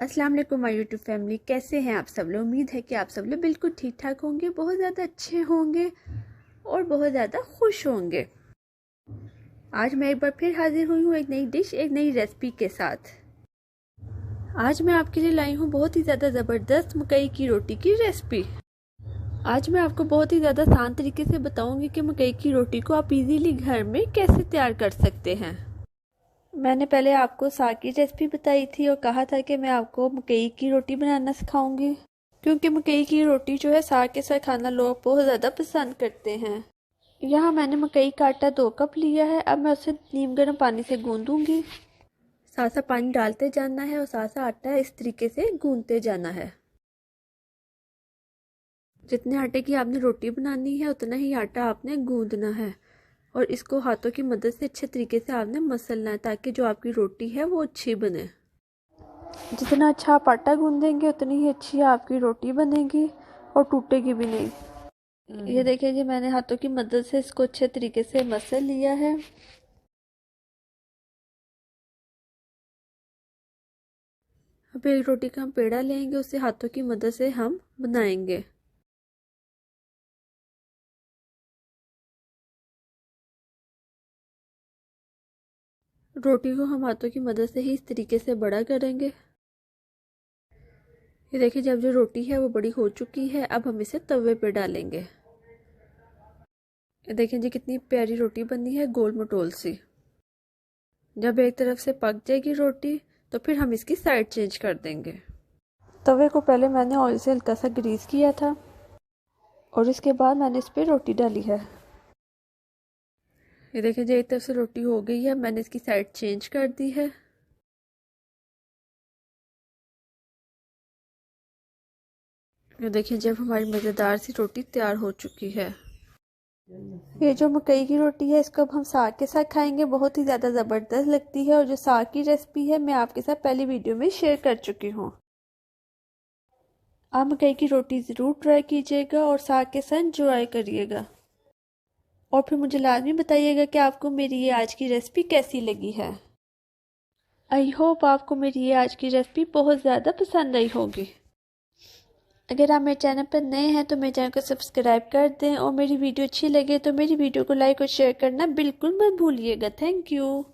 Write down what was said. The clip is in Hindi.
अस्सलाम वालेकुम माय यूट्यूब फैमिली, कैसे हैं आप सब लोग। उम्मीद है कि आप सब लोग बिल्कुल ठीक ठाक होंगे, बहुत ज़्यादा अच्छे होंगे और बहुत ज़्यादा खुश होंगे। आज मैं एक बार फिर हाजिर हुई हूँ एक नई डिश, एक नई रेसिपी के साथ। आज मैं आपके लिए लाई हूँ बहुत ही ज़्यादा ज़बरदस्त मकई की रोटी की रेसिपी। आज मैं आपको बहुत ही ज़्यादा आसान तरीके से बताऊँगी कि मकई की रोटी को आप इजीली घर में कैसे तैयार कर सकते हैं। मैंने पहले आपको साग की रेसिपी बताई थी और कहा था कि मैं आपको मकई की रोटी बनाना सिखाऊंगी, क्योंकि मकई की रोटी जो है साग के साथ खाना लोग बहुत ज़्यादा पसंद करते हैं। यहाँ मैंने मकई का आटा 2 कप लिया है। अब मैं उसे नीम गर्म पानी से गूंदूंगी। साथ साथ पानी डालते जाना है और साथ साथ आटा इस तरीके से गूंदते जाना है। जितने आटे की आपने रोटी बनानी है उतना ही आटा आपने गूंदना है और इसको हाथों की मदद से अच्छे तरीके से आपने मसलना है, ताकि जो आपकी रोटी है वो अच्छी बने। जितना अच्छा आप आटा गूंदेंगे उतनी ही अच्छी आपकी रोटी बनेगी और टूटेगी भी नहीं। ये देखिए जी, मैंने हाथों की मदद से इसको अच्छे तरीके से मसल लिया है। अब एक रोटी का हम पेड़ा लेंगे, उसे हाथों की मदद से हम बनाएंगे। रोटी को हम हाथों की मदद से ही इस तरीके से बड़ा करेंगे। ये देखिए, जब जो रोटी है वो बड़ी हो चुकी है, अब हम इसे तवे पे डालेंगे। ये देखिए जी, कितनी प्यारी रोटी बनी है, गोल मटोल सी। जब एक तरफ से पक जाएगी रोटी तो फिर हम इसकी साइड चेंज कर देंगे। तवे को पहले मैंने ऑयल से हल्का सा ग्रीस किया था और इसके बाद मैंने इस पर रोटी डाली है। ये देखिए जी, एक तरफ से रोटी हो गई है, मैंने इसकी साइड चेंज कर दी है। ये देखिए, जब हमारी मज़ेदार सी रोटी तैयार हो चुकी है। ये जो मकई की रोटी है इसको अब हम साग के साथ खाएंगे, बहुत ही ज़्यादा ज़बरदस्त लगती है। और जो साग की रेसिपी है मैं आपके साथ पहली वीडियो में शेयर कर चुकी हूँ। आप मकई की रोटी ज़रूर ट्राई कीजिएगा और साग के साथ एंजॉय करिएगा। और फिर मुझे लाजमी बताइएगा कि आपको मेरी ये आज की रेसिपी कैसी लगी है। आई होप आपको मेरी ये आज की रेसिपी बहुत ज़्यादा पसंद आई होगी। अगर आप मेरे चैनल पर नए हैं तो मेरे चैनल को सब्सक्राइब कर दें और मेरी वीडियो अच्छी लगे तो मेरी वीडियो को लाइक और शेयर करना बिल्कुल मत भूलिएगा। Thank you.